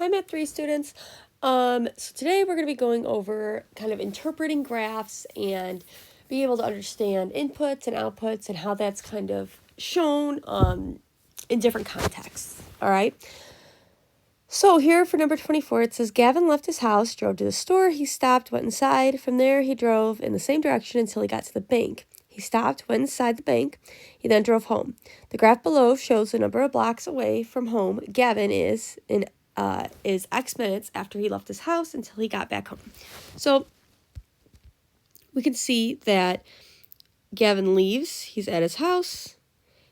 Hi, Math 3 students. So today we're going to be going over kind of interpreting graphs and being able to understand inputs and outputs and how that's kind of shown in different contexts. All right. So here for number 24, it says Gavin left his house, drove to the store, he stopped, went inside. From there, he drove in the same direction until he got to the bank. He stopped, went inside the bank. He then drove home. The graph below shows the number of blocks away from home Gavin is X minutes after he left his house until he got back home. So we can see that Gavin leaves. He's at his house.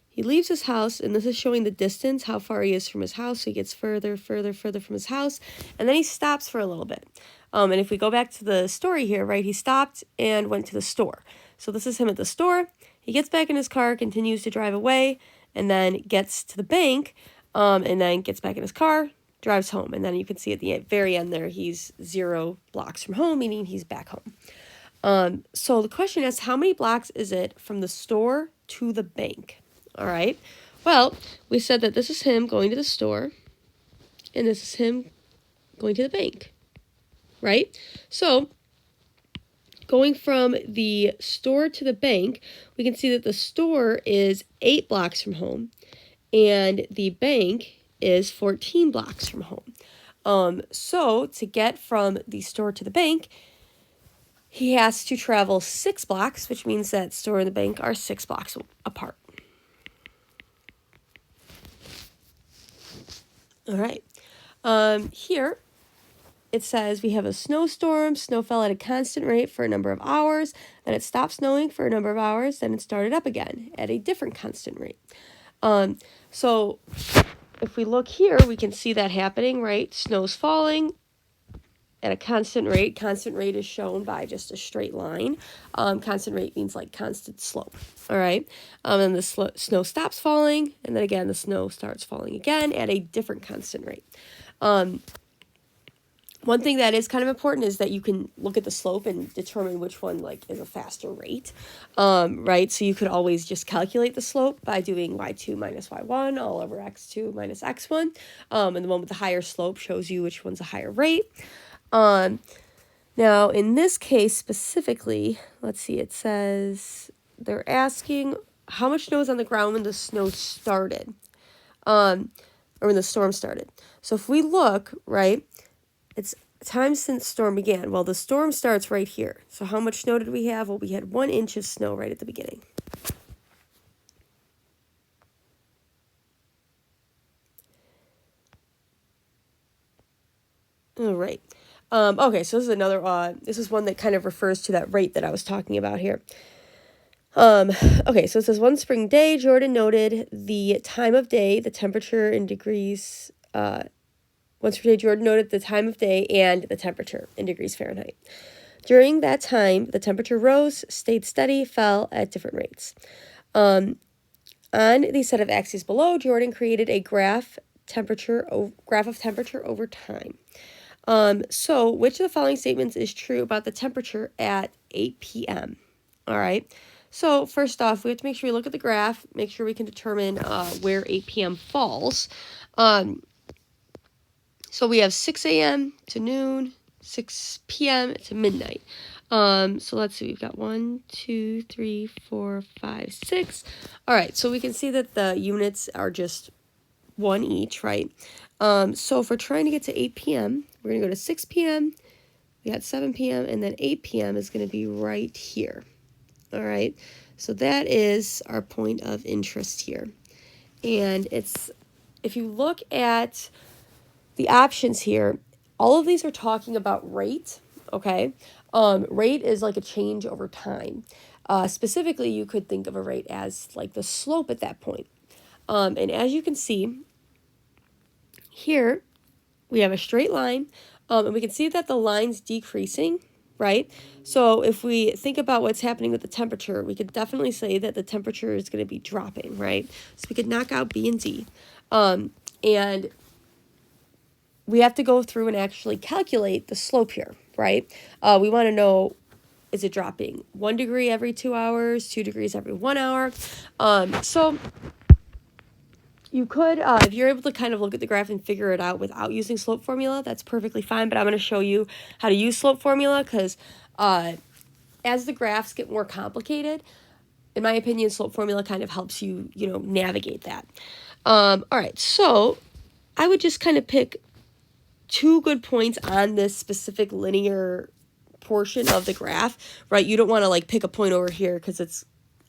He leaves his house, and this is showing the distance, how far he is from his house. So he gets further from his house, and then he stops for a little bit. And if we go back to the story here, right, he stopped and went to the store. So this is him at the store. He gets back in his car, continues to drive away, and then gets to the bank, and then gets back in his car, drives home. And then you can see at the very end there, he's 0 blocks from home, meaning he's back home. So the question is, how many blocks is it from the store to the bank? All right. Well, we said that this is him going to the store, and this is him going to the bank, right? So going from the store to the bank, we can see that the store is 8 blocks from home, and the bank is 14 blocks from home. So to get from the store to the bank, he has to travel 6 blocks, which means that store and the bank are 6 blocks apart. All right. Here it says we have a snowstorm. Snow fell at a constant rate for a number of hours. Then it stopped snowing for a number of hours. Then it started up again at a different constant rate. So if we look here, we can see that happening, right? Snow's falling at a constant rate. Constant rate is shown by just a straight line. Constant rate means like constant slope. All right. And the snow stops falling, and then again the snow starts falling again at a different constant rate. One thing that is kind of important is that you can look at the slope and determine which one like is a faster rate, right? So you could always just calculate the slope by doing y2 minus y1 all over x2 minus x1. And the one with the higher slope shows you which one's a higher rate. Now, in this case specifically, let's see, it says they're asking how much snow is on the ground when the snow started, or when the storm started. So if we look, right, it's time since storm began. Well, the storm starts right here. So how much snow did we have? Well, we had 1 inch of snow right at the beginning. All right. Okay, so this is another, this is one that kind of refers to that rate that I was talking about here. Okay, so it says one spring day, Jordan noted the time of day, the temperature in degrees, one spring day, Jordan noted the time of day and the temperature in degrees Fahrenheit. During that time, the temperature rose, stayed steady, fell at different rates. On the set of axes below, Jordan created a graph of temperature over time. So which of the following statements is true about the temperature at 8 p.m.? All right. So first off, we have to make sure we look at the graph, make sure we can determine where 8 p.m. falls. So we have 6 a.m. to noon, 6 p.m. to midnight. So let's see, we've got 1, 2, 3, 4, 5, 6. All right, so we can see that the units are just 1 each, right? So if we're trying to get to 8 p.m., we're going to go to 6 p.m., we got 7 p.m., and then 8 p.m. is going to be right here. All right, so that is our point of interest here. And it's, if you look at the options here, all of these are talking about rate, okay? Rate is like a change over time. Specifically, you could think of a rate as like the slope at that point. And as you can see, here we have a straight line, and we can see that the line's decreasing, right? So if we think about what's happening with the temperature, we could definitely say that the temperature is going to be dropping, right? So we could knock out B and D. And we have to go through and actually calculate the slope here, right? We want to know, is it dropping 1 degree every 2 hours, 2 degrees every 1 hour? So you could, if you're able to kind of look at the graph and figure it out without using slope formula, that's perfectly fine. But I'm going to show you how to use slope formula because as the graphs get more complicated, in my opinion, slope formula kind of helps you, navigate that. All right, so I would just kind of pick 2 good points on this specific linear portion of the graph, right? You don't want to like pick a point over here because it's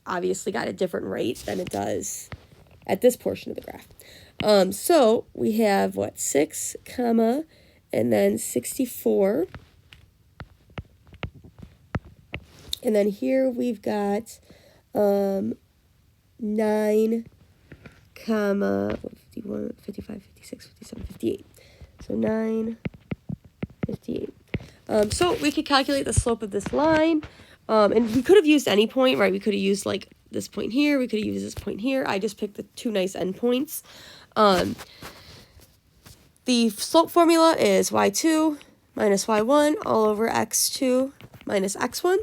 obviously got a different rate than it does at this portion of the graph. So we have 6 comma and then 64, and then here we've got 9 comma 51, 55, 56, 57, 58. So 9, 58. So we could calculate the slope of this line. And we could have used any point, right? We could have used like this point here. We could have used this point here. I just picked the 2 nice endpoints. The slope formula is y2 minus y1 all over x2 minus x1.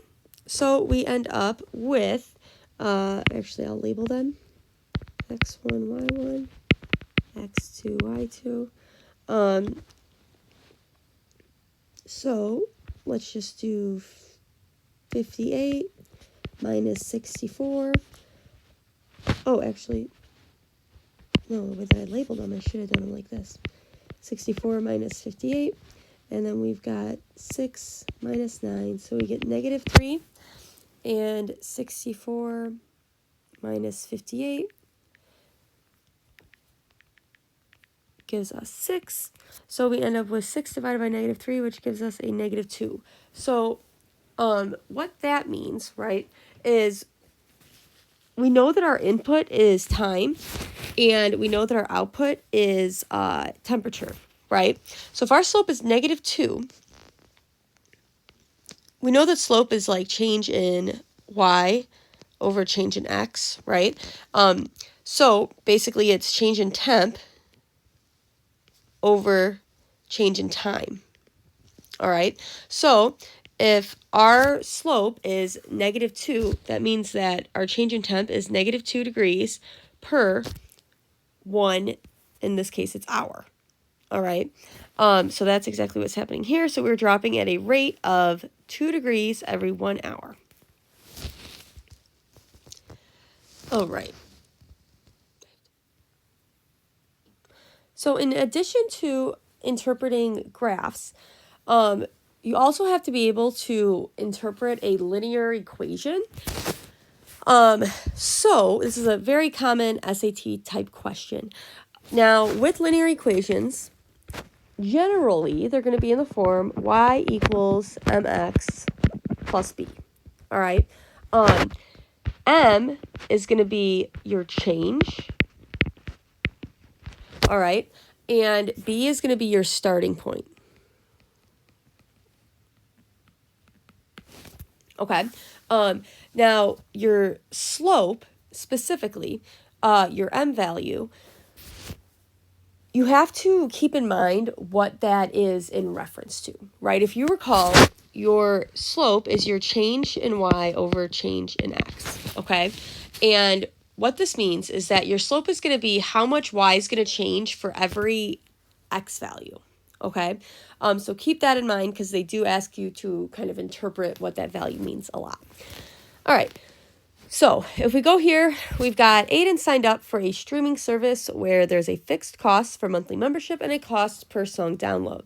So we end up with, actually I'll label them, x1, y1, x2, y2. So let's just do 58 minus 64. Oh, actually, no, the way that I labeled them, I should have done them like this. 64 minus 58, and then we've got 6 minus 9, so we get negative 3, and 64 minus 58 gives us 6. So we end up with 6 divided by negative 3, which gives us a negative 2. So what that means, right, is we know that our input is time, and we know that our output is temperature, right? So if our slope is negative 2, we know that slope is like change in y over change in x, right? So basically it's change in temp over change in time. All right, so if our slope is negative 2, that means that our change in temp is negative 2 degrees per 1, in this case it's hour. All right, so that's exactly what's happening here. So we're dropping at a rate of 2 degrees every 1 hour. All right. So in addition to interpreting graphs, you also have to be able to interpret a linear equation. So this is a very common SAT type question. Now, with linear equations, generally they're going to be in the form y equals mx plus b. All right. M is going to be your change. All right. And b is going to be your starting point. Okay. Now your slope, specifically, your m value, you have to keep in mind what that is in reference to, right? If you recall, your slope is your change in y over change in x, okay? And what this means is that your slope is going to be how much y is going to change for every x value, okay? So keep that in mind because they do ask you to kind of interpret what that value means a lot. All right. So if we go here, we've got Aiden signed up for a streaming service where there's a fixed cost for monthly membership and a cost per song download.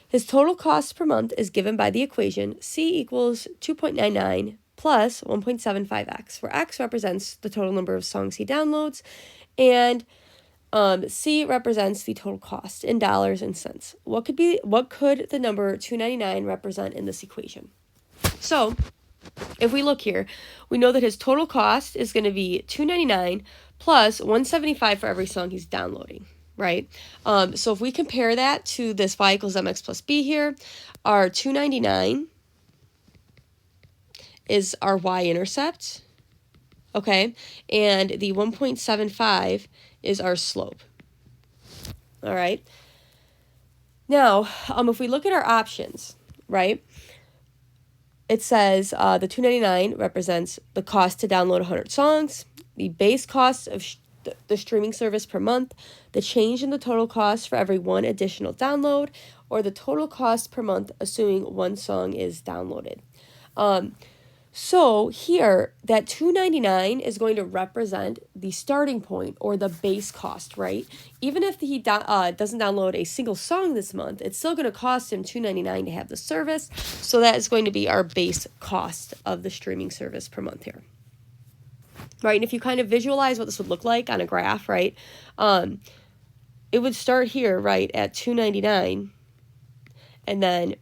His total cost per month is given by the equation C equals 2.99 plus 1.75x, where x represents the total number of songs he downloads, and C represents the total cost in dollars and cents. What could the number 299 represent in this equation? So if we look here, we know that his total cost is going to be $2.99 plus $1.75 for every song he's downloading, right? So if we compare that to this y equals mx plus b here, our $2.99 is our y-intercept, okay? And the 1.75 is our slope, all right? Now, if we look at our options, right? It says the $2.99 represents the cost to download 100 songs. The base cost of the streaming service per month, the change in the total cost for every one additional download, or the total cost per month assuming one song is downloaded. So here, that $2.99 is going to represent the starting point or the base cost, right? Even if he doesn't download a single song this month, it's still going to cost him $2.99 to have the service. So that is going to be our base cost of the streaming service per month here. Right, and if you kind of visualize what this would look like on a graph, right, it would start here, right, at $2.99, and then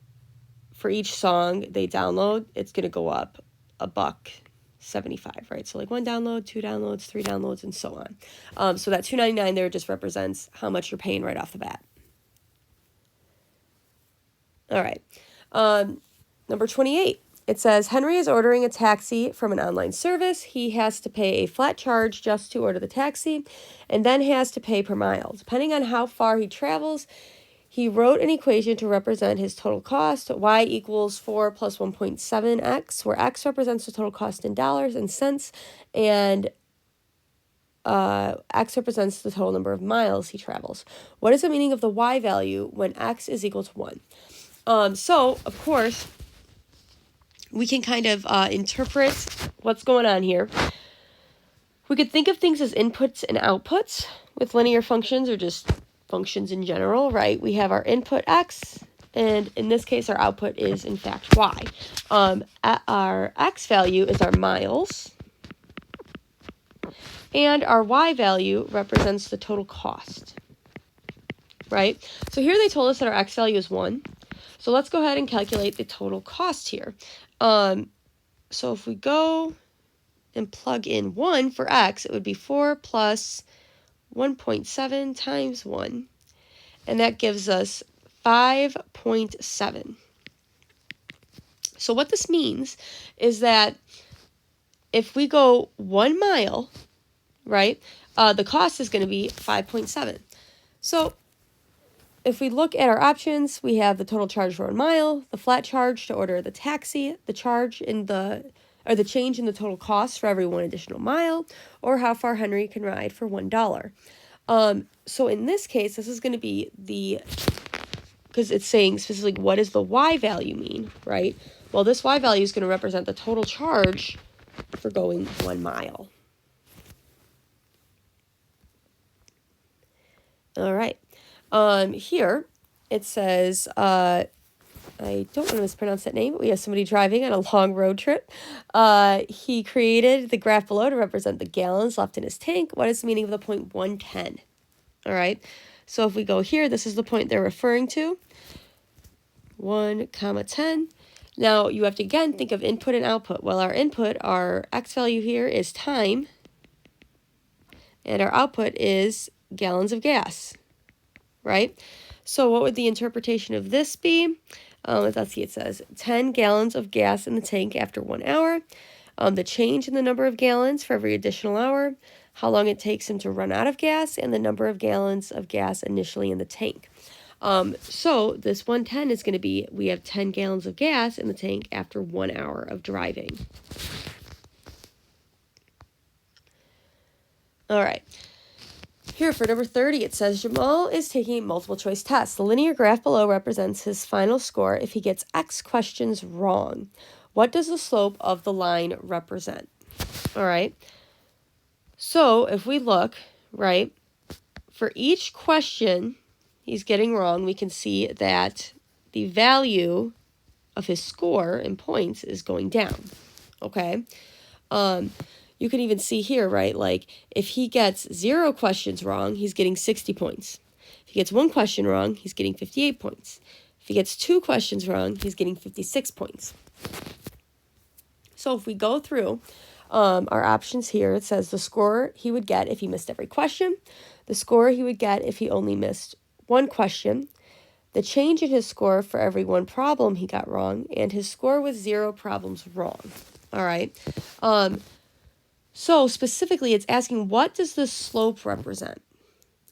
for each song they download, it's going to go up $1.75, right? So like 1 download, 2 downloads, 3 downloads, and so on. So that $2.99 there just represents how much you're paying right off the bat. All right. Number 28. It says, Henry is ordering a taxi from an online service. He has to pay a flat charge just to order the taxi and then has to pay per mile. Depending on how far he travels, he wrote an equation to represent his total cost. Y equals 4 plus 1.7x, where x represents the total cost in dollars and cents, and x represents the total number of miles he travels. What is the meaning of the y value when x is equal to 1? So, of course, we can kind of interpret what's going on here. We could think of things as inputs and outputs with linear functions or just functions in general, right? We have our input x, and in this case, our output is, in fact, y. Our x value is our miles, and our y value represents the total cost, right? So here they told us that our x value is 1. So let's go ahead and calculate the total cost here. So if we go and plug in 1 for x, it would be 4 plus 1.7 times 1. And that gives us 5.7. So what this means is that if we go 1 mile, right, the cost is going to be 5.7. So if we look at our options, we have the total charge for 1 mile, the flat charge to order the taxi, the change in the total cost for every 1 additional mile, or how far Henry can ride for $1. So in this case, this is going to be because it's saying specifically what does the y value mean, right? Well, this y value is going to represent the total charge for going 1 mile. All right. Here it says, I don't want to mispronounce that name, but we have somebody driving on a long road trip. He created the graph below to represent the gallons left in his tank. What is the meaning of the point 110? All right. So if we go here, this is the point they're referring to. 1,10. Now you have to again think of input and output. Well, our input, our x value here is time, and our output is gallons of gas. Right? So what would the interpretation of this be? Let's see, it says 10 gallons of gas in the tank after 1 hour. The change in the number of gallons for every additional hour, how long it takes him to run out of gas, and the number of gallons of gas initially in the tank. So this 110 is going to be, we have 10 gallons of gas in the tank after 1 hour of driving. All right. Here for number 30, it says Jamal is taking multiple choice tests. The linear graph below represents his final score if he gets X questions wrong. What does the slope of the line represent? All right. So if we look, right, for each question he's getting wrong, we can see that the value of his score in points is going down. Okay. You can even see here, right, like if he gets 0 questions wrong, he's getting 60 points. If he gets 1 question wrong, he's getting 58 points. If he gets 2 questions wrong, he's getting 56 points. So if we go through our options here, it says the score he would get if he missed every question, the score he would get if he only missed 1 question, the change in his score for every 1 problem he got wrong, and his score with 0 problems wrong. All right. So specifically, it's asking, what does the slope represent?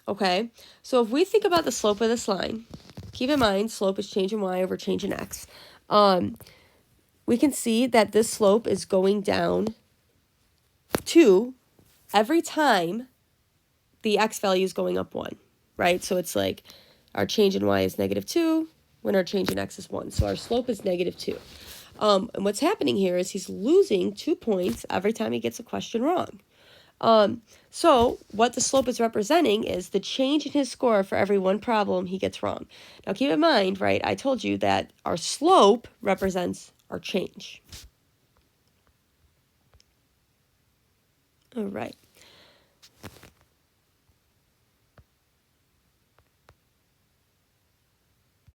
Okay, so if we think about the slope of this line, keep in mind, slope is change in y over change in x. We can see that this slope is going down 2 every time the x value is going up 1, right? So it's like our change in y is -2 when our change in x is 1. So our slope is -2. And what's happening here is he's losing 2 points every time he gets a question wrong. So what the slope is representing is the change in his score for every one problem he gets wrong. Now keep in mind, right, I told you that our slope represents our change. All right.